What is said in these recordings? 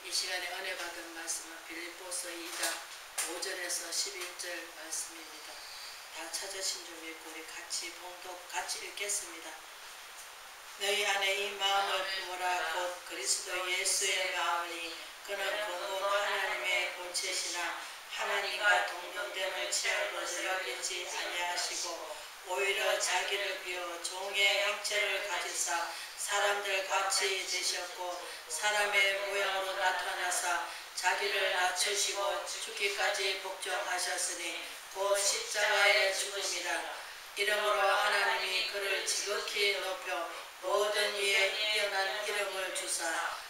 이 시간에 은혜 받은 말씀은 빌립보서 2장 5절에서 11절 말씀입니다. 다 찾으신 줄 믿고 우리 같이 봉독 같이 읽겠습니다. 너희 안에 이 마음을 품으라. 곧 그리스도 예수의 마음이 그는 근본 하나님의 본체시나 하나님과 동등됨을 취할 것을 여기지 아니하시고 오히려 자기를 비워 종의 형체를 가지사 사람들 같이 되셨고 사람의 모양으로 나타나사 자기를 낮추시고 죽기까지 복종하셨으니 곧 십자가의 죽음이라. 이러므로 하나님이 그를 지극히 높여 모든 위에 뛰어난 이름을 주사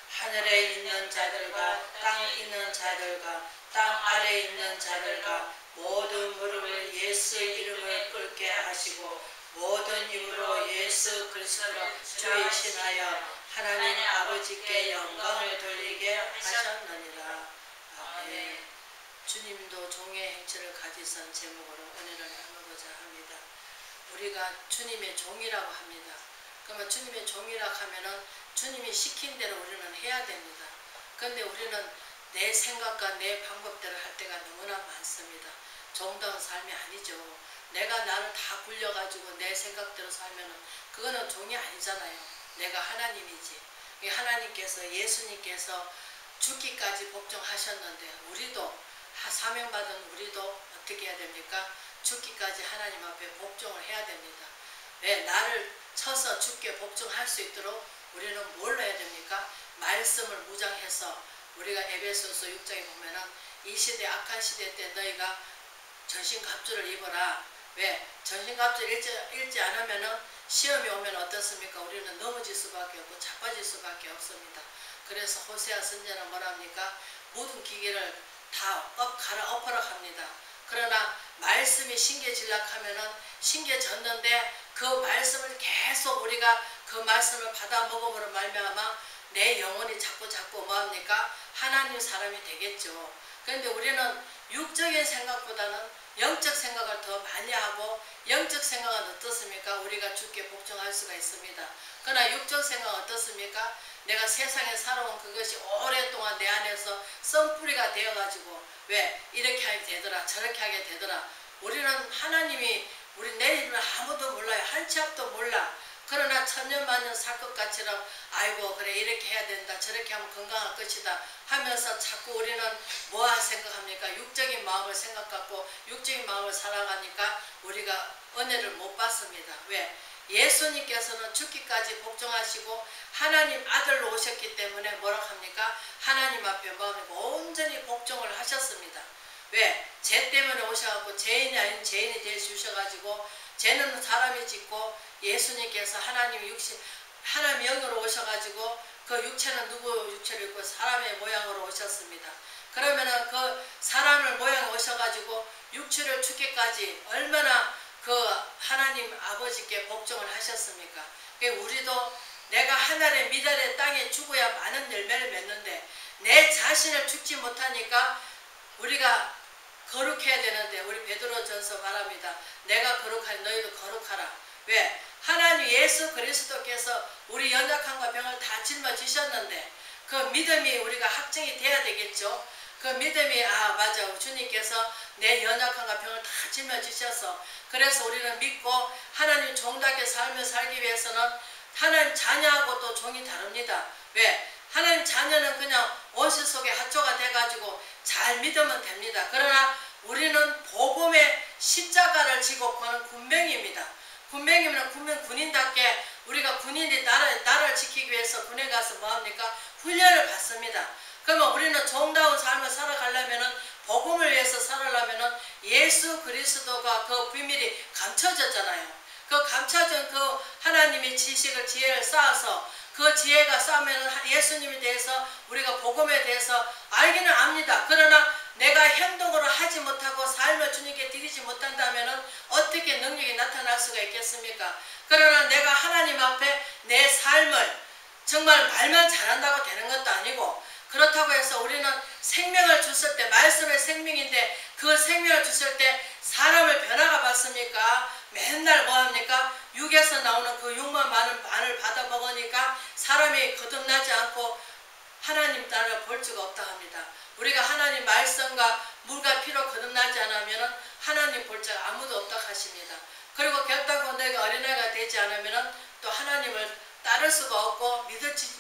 하늘에 있는 자들과 땅 있는 자들과 땅 아래 있는 자들과 모든 무릎을 예수의 이름을 꿇게 하시고 모든 입으로 예수 그리스도로 주이시나여 하나님 아버지께 영광을 돌리게 하셨느니라. 아멘. 주님도 종의 행체를 가지선 제목으로 은혜를 나누고자 합니다. 우리가 주님의 종이라고 합니다. 그러면 주님의 종이라고 하면은 주님이 시킨 대로 우리는 해야 됩니다. 그런데 우리는 내 생각과 내 방법대로 할 때가 너무나 많습니다. 정다운 삶이 아니죠. 내가 나를 다 굴려가지고 내 생각대로 살면은 그거는 종이 아니잖아요. 내가 하나님이지. 하나님께서 예수님께서 죽기까지 복종하셨는데 우리도 사명받은 우리도 어떻게 해야 됩니까? 죽기까지 하나님 앞에 복종을 해야 됩니다. 왜? 나를 쳐서 죽게 복종할 수 있도록 우리는 뭘 해야 됩니까? 말씀을 무장해서 우리가 에베소서 6장에 보면은 이 시대 악한 시대 때 너희가 전신갑주를 입어라. 왜? 전신갑주를 읽지 않으면은 시험이 오면 어떻습니까? 우리는 넘어질 수밖에 없고 자빠질 수밖에 없습니다. 그래서 호세아 선지자는 뭐랍니까? 모든 기계를 다 갈아엎으라 합니다. 그러나 말씀이 신겨질락하면은 신겨졌는데 그 말씀을 계속 우리가 그 말씀을 받아 먹음으로 말미암아 내 영혼이 자꾸 뭐합니까? 하나님 사람이 되겠죠. 그런데 우리는 육적인 생각보다는 영적 생각을 더 많이 하고 영적 생각은 어떻습니까? 우리가 주께 복종할 수가 있습니다. 그러나 육적 생각은 어떻습니까? 내가 세상에 살아온 그것이 오랫동안 내 안에서 썬뿌리가 되어가지고 왜? 이렇게 하게 되더라 저렇게 하게 되더라. 우리는 하나님이 우리 내일은 아무도 몰라요. 한 치 앞도 몰라. 그러나 천년만년 살 것 같이는 아이고 그래 이렇게 해야 된다 저렇게 하면 건강할 것이다 하면서 자꾸 우리는 뭐 생각합니까? 육적인 마음을 생각하고 육적인 마음을 살아가니까 우리가 은혜를 못 받습니다. 왜? 예수님께서는 죽기까지 복종하시고 하나님 아들로 오셨기 때문에 뭐라고 합니까? 하나님 앞에 마음이 온전히 복종을 하셨습니다. 왜? 죄 때문에 오셔가지고 죄인이 아닌 죄인이 되어 주셔가지고 죄는 사람이 짓고 예수님께서 하나님 영으로 오셔가지고 그 육체는 누구 육체를 입고 사람의 모양으로 오셨습니다. 그러면은 그 사람을 모양 오셔가지고 육체를 죽기까지 얼마나 그 하나님 아버지께 복종을 하셨습니까? 우리도 내가 하늘의 미달의 땅에 죽어야 많은 열매를 맺는데 내 자신을 죽지 못하니까 우리가 거룩해야 되는데 우리 베드로전서 말합니다. 내가 거룩하니 너희도 거룩하라. 왜? 하나님 예수 그리스도께서 우리 연약함과 병을 다 짊어지셨는데 그 믿음이 우리가 확증이 돼야 되겠죠. 그 믿음이 맞아 주님께서 내 연약함과 병을 다 짊어지셔서 그래서 우리는 믿고 하나님 종답게 살기 위해서는 하나님 자녀하고 또 종이 다릅니다. 왜? 하나님 자녀는 그냥 원수 속에 합조가 돼가지고 잘 믿으면 됩니다. 그러나 우리는 복음의 십자가를 지고 가는 군병입니다. 군병이면 군인답게 우리가 군인이 나라를 지키기 위해서 군에 가서 뭐합니까? 훈련을 받습니다. 그러면 우리는 정다운 삶을 살아가려면은 복음을 위해서 살아가려면은 예수 그리스도가 그 비밀이 감춰졌잖아요. 그 감춰진 그 하나님의 지혜를 쌓아서 그 지혜가 쌓으면 예수님에 대해서 우리가 복음에 대해서 알기는 압니다. 그러나 내가 행동으로 하지 못하고 삶을 주님께 드리지 못한다면 어떻게 능력이 나타날 수가 있겠습니까? 그러나 내가 하나님 앞에 내 삶을 정말 말만 잘한다고 되는 것도 아니고 그렇다고 해서 우리는 생명을 줬을 때 말씀의 생명인데 그 생명을 줬을 때 사람을 변화가 받습니까? 맨날 뭐합니까? 육에서 나오는 그 육만 마늘 받아 먹으니까 사람이 거듭나지 않고 하나님 나라를 볼 수가 없다 합니다. 우리가 하나님 말씀과 물과 피로 거듭나지 않으면 하나님 볼 자가 아무도 없다 하십니다. 그리고 결단코 너희가 어린아이가 되지 않으면 또 하나님을 따를 수가 없고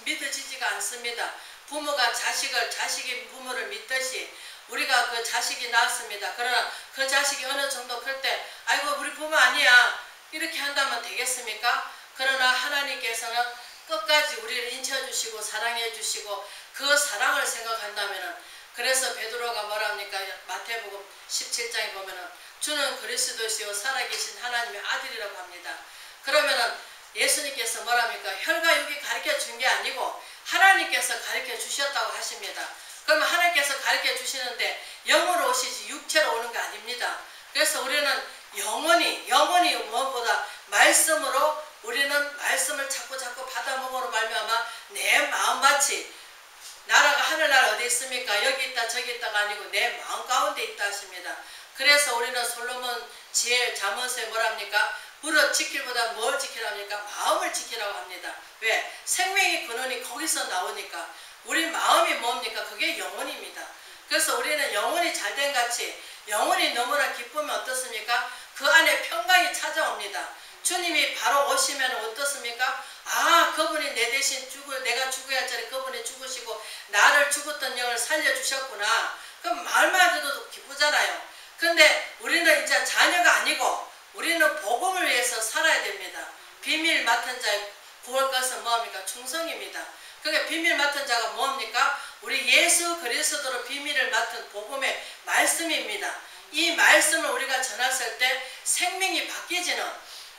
믿어지지가 않습니다. 부모가 자식이 부모를 믿듯이 우리가 그 자식이 낳았습니다. 그러나 그 자식이 어느 정도 클 때 아이고 우리 부모 아니야 이렇게 한다면 되겠습니까? 그러나 하나님께서는 끝까지 우리를 인쳐주시고 사랑해주시고 그 사랑을 생각한다면 그래서 베드로가 뭐랍니까? 마태복음 17장에 보면은 주는 그리스도시요 살아계신 하나님의 아들이라고 합니다. 그러면은 예수님께서 뭐랍니까? 혈과 육이 가르쳐 준 게 아니고 하나님께서 가르쳐 주셨다고 하십니다. 그러면 하나님께서 가르쳐 주시는데 영으로 오시지 육체로 오는 게 아닙니다. 그래서 우리는 영원히 무엇보다 말씀으로 우리는 말씀을 자꾸 받아먹으로 말미암아 내 마음밭이 나라가 하늘나라 어디 있습니까? 여기 있다 저기 있다가 아니고 내 마음 가운데 있다 하십니다. 그래서 우리는 솔로몬 지혜 잠언서에 뭐랍니까? 무릇 지킬보다 뭘 지키랍니까? 마음을 지키라고 합니다. 왜? 생명의 근원이 거기서 나오니까 우리 마음이 뭡니까? 그게 영혼입니다. 그래서 우리는 영혼이 잘된 같이 영혼이 너무나 기쁘면 어떻습니까? 그 안에 평강이 찾아옵니다. 주님이 바로 오시면 어떻습니까? 아 그분이 내 대신 내가 죽어야 할 자리 그분이 죽으시고 나를 죽었던 영을 살려주셨구나. 그럼 말만 해도 기쁘잖아요. 근데 우리는 이제 자녀가 아니고 우리는 복음을 위해서 살아야 됩니다. 비밀 맡은 자의 구할 것은 뭐합니까? 충성입니다. 그게 비밀 맡은 자가 뭐합니까? 우리 예수 그리스도로 비밀을 맡은 복음의 말씀입니다. 이 말씀을 우리가 전했을 때 생명이 바뀌지는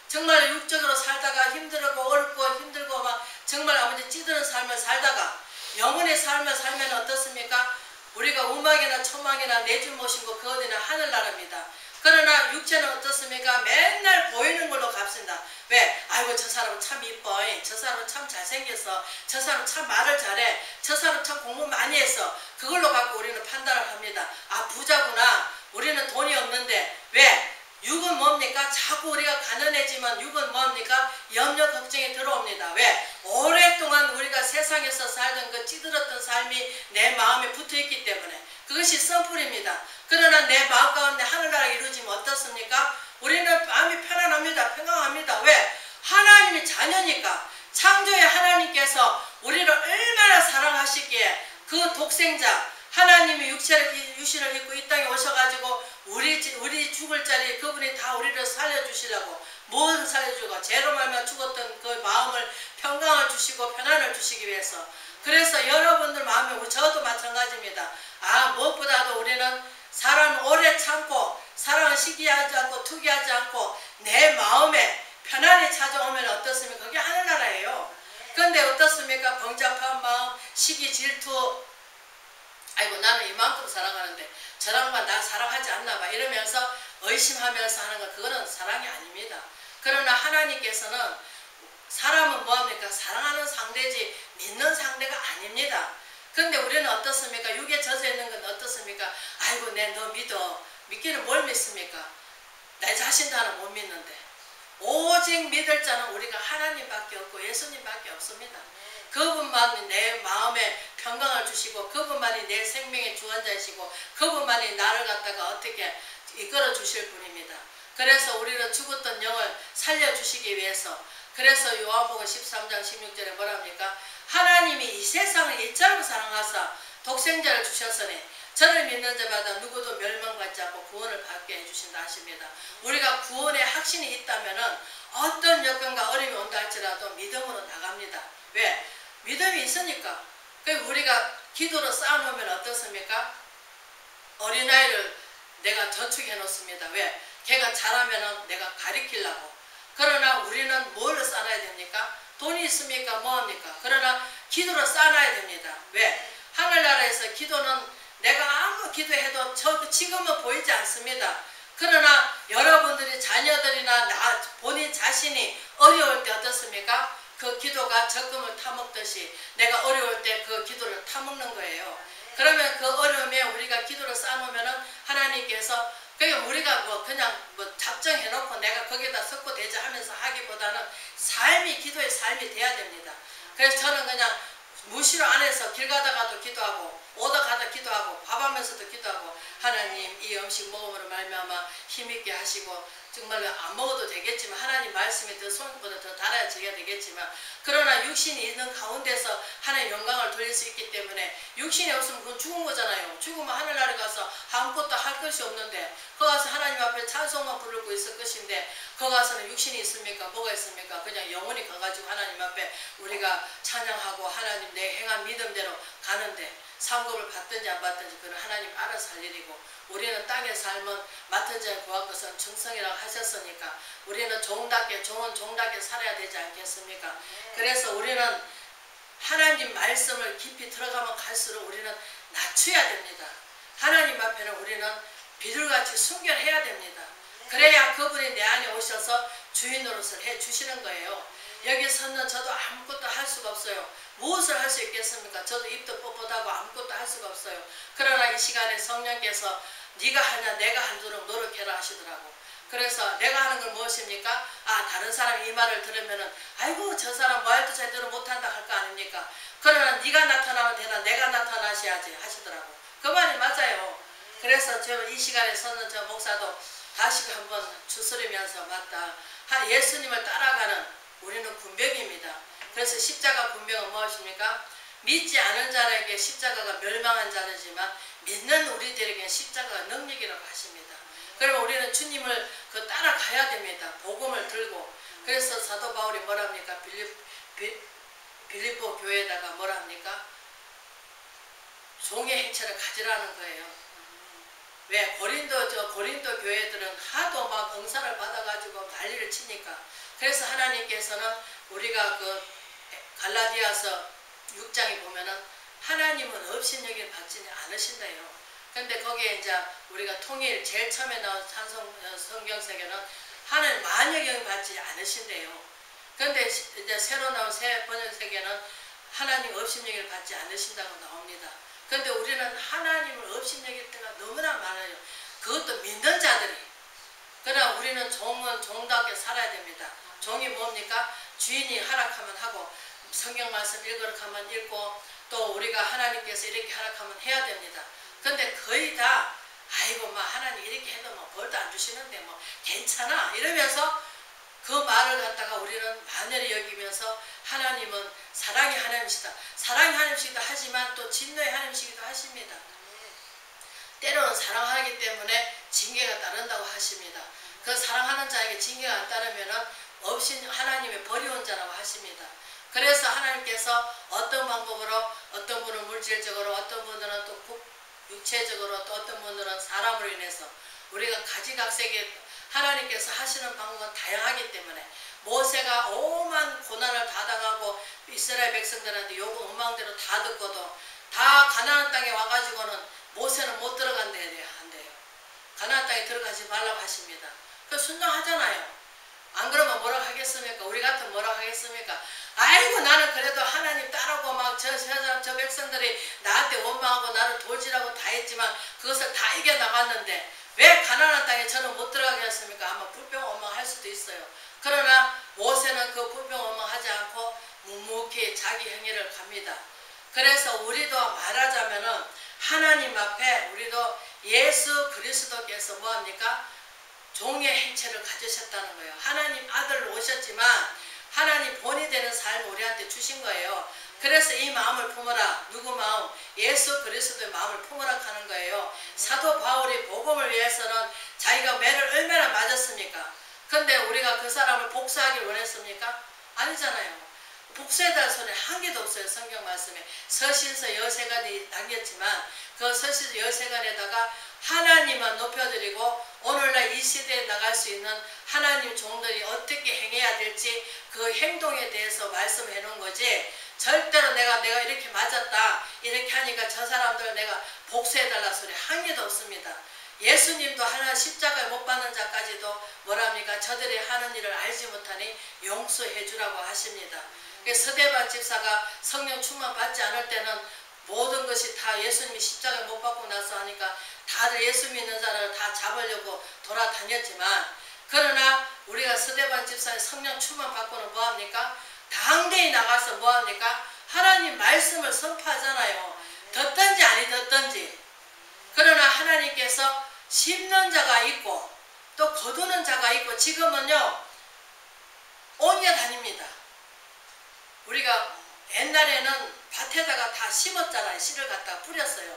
정말 육적으로 살다가 힘들고 어렵고 힘들고 막 정말 아버지 찌드는 삶을 살다가 영혼의 삶을 살면 어떻습니까? 우리가 우막이나 초막이나 내주 모시고 그 어디나 하늘나라입니다. 그러나 육체는 어떻습니까? 맨날 보이는 걸로 값습니다. 왜? 아이고 저 사람은 참 이뻐. 저 사람은 참 잘생겼어. 저 사람은 참 말을 잘해. 저 사람은 참 공부 많이 했어. 그걸로 갖고 우리는 판단을 합니다. 아 부자구나. 우리는 돈이 없는데 왜? 육은 뭡니까? 자꾸 우리가 가난해지만 육은 뭡니까? 염려 걱정이 들어옵니다. 왜? 오랫동안 우리가 세상에서 살던 그 찌들었던 삶이 내 마음에 붙어있기 때문에 그것이 썬풀입니다. 그러나 내 마음 가운데 하늘나라 이루어지면 어떻습니까? 우리는 마음이 편안합니다. 평강합니다. 왜? 하나님이 자녀니까 창조의 하나님께서 우리를 얼마나 사랑하시기에 그 독생자 하나님이 육신을 입고 이 땅에 오셔가지고 우리 죽을 자리 그분이 다 우리를 살려주시려고 무엇을 살려주고 죄로 말미암아 죽었던 그 마음을 평강을 주시고 편안을 주시기 위해서 그래서 여러분들 마음에 저도 마찬가지입니다. 아 무엇보다도 우리는 사랑은 오래 참고 사랑은 시기하지 않고 투기하지 않고 내 마음에 편안히 찾아오면 어떻습니까? 그게 하늘나라예요. 그런데 어떻습니까? 번잡한 마음, 시기 질투 아이고 나는 이만큼 사랑하는데 저랑만 나 사랑하지 않나 봐 이러면서 의심하면서 하는 거 그거는 사랑이 아닙니다. 그러나 하나님께서는 사람은 뭐합니까? 사랑하는 상대지 믿는 상대가 아닙니다. 근데 우리는 어떻습니까? 육에 젖어 있는 건 어떻습니까? 아이고 내 너 믿어. 믿기는 뭘 믿습니까? 내 자신도 하나 못 믿는데 오직 믿을 자는 우리가 하나님밖에 없고 예수님밖에 없습니다. 그분만이 내 마음에 평강을 주시고 그분만이 내 생명의 주관자이시고 그분만이 나를 갖다가 어떻게 이끌어 주실 분입니다. 그래서 우리는 죽었던 영을 살려주시기 위해서 그래서 요한복음 13장 16절에 뭐랍니까? 하나님이 이 세상을 이처럼 사랑하사 독생자를 주셨으니 저를 믿는 자마다 누구도 멸망받지 않고 구원을 받게 해주신다 하십니다. 우리가 구원의 확신이 있다면 어떤 여건과 어려움이 온다 할지라도 믿음으로 나갑니다. 왜? 믿음이 있으니까. 우리가 기도로 쌓아놓으면 어떻습니까? 어린아이를 내가 저축해 놓습니다. 왜? 걔가 자라면 내가 가르치려고. 그러나 우리는 뭘 쌓아야 됩니까? 돈이 있습니까? 뭐합니까? 그러나 기도로 쌓아야 됩니다. 왜? 하늘나라에서 기도는 내가 아무 기도해도 지금은 보이지 않습니다. 그러나 여러분들이 자녀들이나 본인 자신이 어려울 때 어떻습니까? 그 기도가 적금을 타먹듯이 내가 어려울 때 그 기도를 타먹는 거예요. 그러면 그 어려움에 우리가 기도를 쌓아놓으면 하나님께서 그러니까 우리가 그냥 작정해놓고 내가 거기다 석고대자 하면서 하기보다는 삶이 기도의 삶이 돼야 됩니다. 그래서 저는 그냥 무시로 안에서 길 가다가도 기도하고 오다 가다 기도하고 밥하면서도 기도하고 하나님 이 음식 먹음으로 말미암아 힘있게 하시고 정말 안 먹어도 되겠지만 하나님 말씀이 더 손보다 더 달아져야 되겠지만 그러나 육신이 있는 가운데서 하나님 영광을 돌릴 수 있기 때문에 육신이 없으면 그건 죽은 거잖아요. 죽으면 하늘나라에 가서 아무것도 할 것이 없는데 거 가서 하나님 앞에 찬송만 부르고 있을 것인데 거 가서는 육신이 있습니까? 뭐가 있습니까? 그냥 영혼이 가가지고 하나님 앞에 우리가 찬양하고 하나님 내 행한 믿음대로 가는데 상급을 받든지 안 받든지 그건 하나님 알아서 할 일이고 우리는 땅의 삶은 맡은 자의 구할 것은 충성이라고 하셨으니까 우리는 종답게 종은 종답게 살아야 되지 않겠습니까? 그래서 우리는 하나님 말씀을 깊이 들어가면 갈수록 우리는 낮춰야 됩니다. 하나님 앞에는 우리는 비둘같이 순결해야 됩니다. 그래야 그분이 내 안에 오셔서 주인 노릇을 해주시는 거예요. 여기 서는 저도 아무것도 할 수가 없어요. 무엇을 할 수 있겠습니까? 저도 입도 뻣뻣하고 아무것도 할 수가 없어요. 그러나 이 시간에 성령께서 네가 하냐 내가 하도록 노력해라 하시더라고. 그래서 내가 하는 건 무엇입니까? 아, 다른 사람이 이 말을 들으면은 아이고 저 사람 말도 제대로 못한다 할 거 아닙니까? 그러나 네가 나타나면 되나 내가 나타나셔야지 하시더라고. 그 말이 맞아요. 그래서 저 이 시간에 서는 저 목사도 다시 한번 추스리면서 맞다. 예수님을 따라가는 우리는 군병입니다. 그래서 십자가 군병은 무엇입니까? 믿지 않은 자에게 십자가가 멸망한 자이지만 믿는 우리들에게 십자가가 능력이라고 하십니다. 그러면 우리는 주님을 따라가야 됩니다. 복음을 들고. 그래서 사도 바울이 뭐라 합니까? 빌립보 교회에다가 뭐라 합니까? 종의 행체를 가지라는 거예요. 왜? 고린도 교회들은 하도 막 응사를 받아가지고 난리를 치니까. 그래서 하나님께서는 우리가 갈라디아서 6장에 보면은 하나님은 업신여김 받지는 않으신다요. 근데 거기에 이제 우리가 통일 제일 처음에 나온 성경세계는 하나님 만여경 받지 않으신대요. 근데 이제 새로 나온 새 번역세계는 하나님 업신여김을 받지 않으신다고 나옵니다. 근데 우리는 하나님을 업신여길 때가 너무나 많아요. 그것도 믿는 자들이. 그러나 우리는 종은 종답게 살아야 됩니다. 종이 뭡니까? 주인이 하락하면 하고 성경 말씀 읽으라 하면 읽고 또 우리가 하나님께서 이렇게 하락하면 해야 됩니다. 근데 거의 다 아이고 막 하나님 이렇게 해도 뭐 벌도 안 주시는데 뭐 괜찮아 이러면서 그 말을 갖다가 우리는 만연히 여기면서 하나님은 사랑의 하나님이시다. 사랑의 하나님이시기도 하지만 또 진노의 하나님이시기도 하십니다. 때로는 사랑하기 때문에 징계가 따른다고 하십니다. 그 사랑하는 자에게 징계가 안 따르면은 없인 하나님의 버리온 자라고 하십니다. 그래서 하나님께서 어떤 방법으로 어떤 분은 물질적으로 어떤 분들은 또 육체적으로 또 어떤 분들은 사람으로 인해서 우리가 가지각색의 하나님께서 하시는 방법은 다양하기 때문에 모세가 오만 고난을 다 당하고 이스라엘 백성들한테 요구 원망대로 다 듣고도 다 가나안 땅에 와가지고는 모세는 못 들어간대요. 한대요. 가나안 땅에 들어가지 말라고 하십니다. 그 순종하잖아요. 안 그러면 뭐라고 하겠습니까? 우리 같은 뭐라고 하겠습니까? 아이고 나는 그래도 하나님 따르고 막 저 백성들이 나한테 원망하고 나를 돌질하고 다 했지만 그것을 다 이겨나갔는데 왜 가나안 땅에 저는 못 들어가게 했습니까? 아마 불평 원망할 수도 있어요. 그러나 모세는 그 불평 원망하지 않고 묵묵히 자기 행위를 갑니다. 그래서 우리도 말하자면은 하나님 앞에 우리도 예수 그리스도께서 뭐합니까? 종의 행체를 가지셨다는 거예요. 하나님 아들로 오셨지만 하나님 본이 되는 삶을 우리한테 주신 거예요. 그래서 이 마음을 품어라. 누구 마음? 예수 그리스도의 마음을 품어라 하는 거예요. 사도 바울이 복음을 위해서는 자기가 매를 얼마나 맞았습니까? 근데 우리가 그 사람을 복수하길 원했습니까? 아니잖아요. 복수해달 소리 한 개도 없어요. 성경 말씀에 서신서 여세간이 남겼지만 그 서신서 여세간에다가 하나님만 높여드리고 오늘날 이 시대에 나갈 수 있는 하나님 종들이 어떻게 행해야 될지 그 행동에 대해서 말씀해 놓은 거지 절대로 내가 이렇게 맞았다 이렇게 하니까 저 사람들 내가 복수해달라 소리 한 개도 없습니다. 예수님도 하나 십자가에 못 박는 자까지도 뭐랍니까? 저들이 하는 일을 알지 못하니 용서해 주라고 하십니다. 서대반 집사가 성령 충만 받지 않을 때는 모든 것이 다 예수님이 십자가에 못 박고 나서 하니까 다들 예수 믿는 자를 다 잡으려고 돌아다녔지만 그러나 우리가 서대반 집사의 성령 충만 받고는 뭐합니까? 당대히 나가서 뭐합니까? 하나님 말씀을 선포하잖아요. 듣든지 아니 듣든지. 그러나 하나님께서 심는 자가 있고 또 거두는 자가 있고 지금은요 옮겨 다닙니다. 우리가 옛날에는 밭에다가 다 심었잖아요. 씨를 갖다가 뿌렸어요.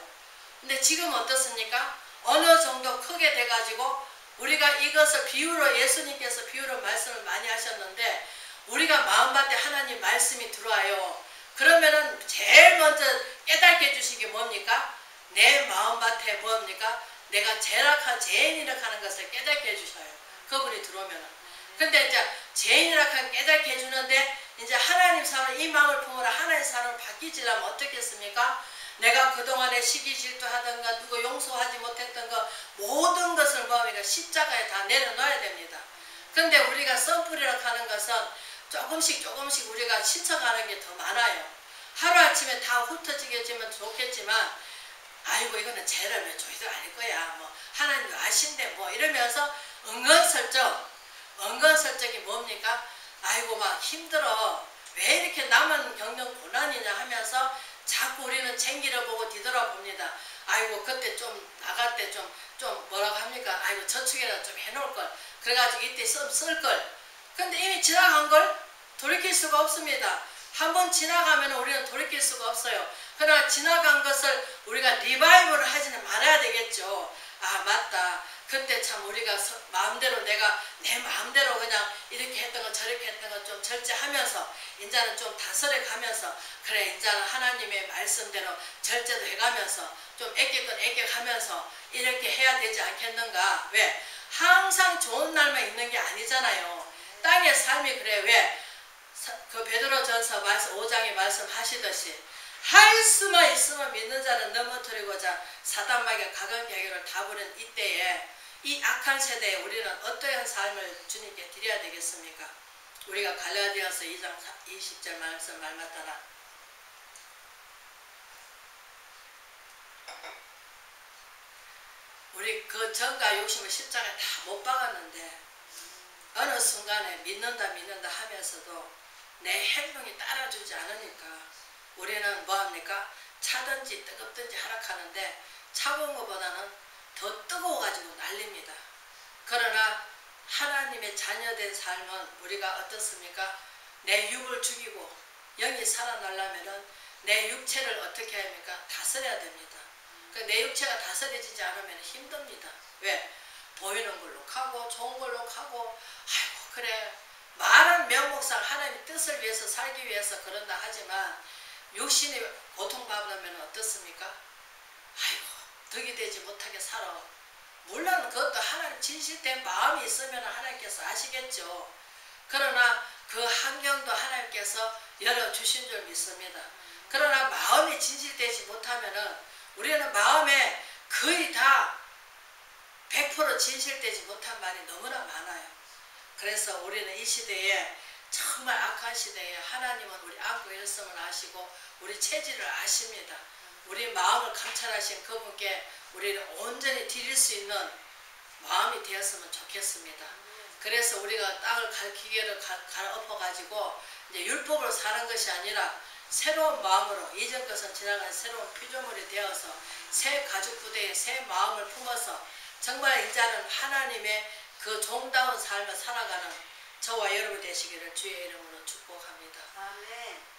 근데 지금 어떻습니까? 어느 정도 크게 돼가지고 우리가 이것을 비유로 예수님께서 비유로 말씀을 많이 하셨는데 우리가 마음밭에 하나님 말씀이 들어와요. 그러면은 제일 먼저 깨닫게 해주신 게 뭡니까? 내 마음밭에 뭡니까? 내가 죄인이라 하는 것을 깨닫게 해주셔요. 그분이 들어오면은. 근데 이제 죄인이라 하는 깨닫게 해주는데 이제 하나님 사람 이 마음을 품으라 하나님 사람을 바뀌지려면 어떻겠습니까? 내가 그동안에 시기 질투하던가 누구 용서하지 못했던 거 모든 것을 뭡니까? 십자가에 다 내려놔야 됩니다. 근데 우리가 선풀이라고 하는 것은 조금씩 우리가 신청하는 게 더 많아요. 하루아침에 다 흩어지겠지만 좋겠지만 아이고 이거는 죄를 왜 저희도 아닐 거야. 뭐 하나님도 아신데 뭐 이러면서 은근슬쩍이 뭡니까? 아이고 막 힘들어. 왜 이렇게 남은 겪는 고난이냐 하면서 자꾸 우리는 챙기려 보고 뒤돌아봅니다. 아이고 그때 좀 나갈 때 좀 뭐라고 합니까? 아이고 저축이라도 좀 해놓을 걸. 그래가지고 이때 쓸 걸. 근데 이미 지나간 걸 돌이킬 수가 없습니다. 한번 지나가면 우리는 돌이킬 수가 없어요. 그러나 지나간 것을 우리가 리바이벌을 하지는 말아야 되겠죠. 아 맞다. 그때 참 우리가 마음대로 내가 내 마음대로 그냥 이렇게 했던 거 저렇게 했던 거 좀 절제하면서 이제는 좀 다스려 가면서 그래 이제는 하나님의 말씀대로 절제도 해가면서 좀 애격하면서 이렇게 해야 되지 않겠는가. 왜? 항상 좋은 날만 있는 게 아니잖아요. 땅의 삶이 그래. 왜? 그 베드로전서 5장에 말씀하시듯이 할 수만 있으면 믿는 자는 넘어뜨리고자 사단마귀가 가관계획을 다 부린 이때에 이 악한 세대에 우리는 어떠한 삶을 주님께 드려야 되겠습니까? 우리가 갈라디아서 2장 20절 말씀 말만 따라 우리 그 정과 욕심을 십자가에 다 못 박았는데 어느 순간에 믿는다 하면서도 내 행동이 따라주지 않으니까 우리는 뭐합니까? 차든지 뜨겁든지 하락하는데 차가운 것보다는 더 뜨거워가지고 난립니다. 그러나 하나님의 자녀된 삶은 우리가 어떻습니까? 내 육을 죽이고 영이 살아나려면 내 육체를 어떻게 합니까? 다스려야 됩니다. 내 육체가 다스려지지 않으면 힘듭니다. 왜? 보이는 걸로 하고 좋은 걸로 하고 아이고 그래 말은 명목상 하나님의 뜻을 위해서 살기 위해서 그런다 하지만 육신이 고통받으면 어떻습니까? 아이고 덕이 되지 못하게 살아. 물론 그것도 하나님 진실된 마음이 있으면 하나님께서 아시겠죠. 그러나 그 환경도 하나님께서 열어주신 줄 믿습니다. 그러나 마음이 진실되지 못하면 우리는 마음에 거의 다 100% 진실되지 못한 말이 너무나 많아요. 그래서 우리는 이 시대에 정말 악한 시대에 하나님은 우리 안고 일었음을 아시고 우리 체질을 아십니다. 우리 마음을 감찰하신 그분께 우리를 온전히 드릴 수 있는 마음이 되었으면 좋겠습니다. 그래서 우리가 땅을 기계를 갈아엎어가지고 이제 율법으로 사는 것이 아니라 새로운 마음으로 이전 것은 지나간 새로운 피조물이 되어서 새 가죽 부대에 새 마음을 품어서 정말 이제는 하나님의 그 종다운 삶을 살아가는 저와 여러분 되시기를 주의 이름으로 축복합니다. 아멘.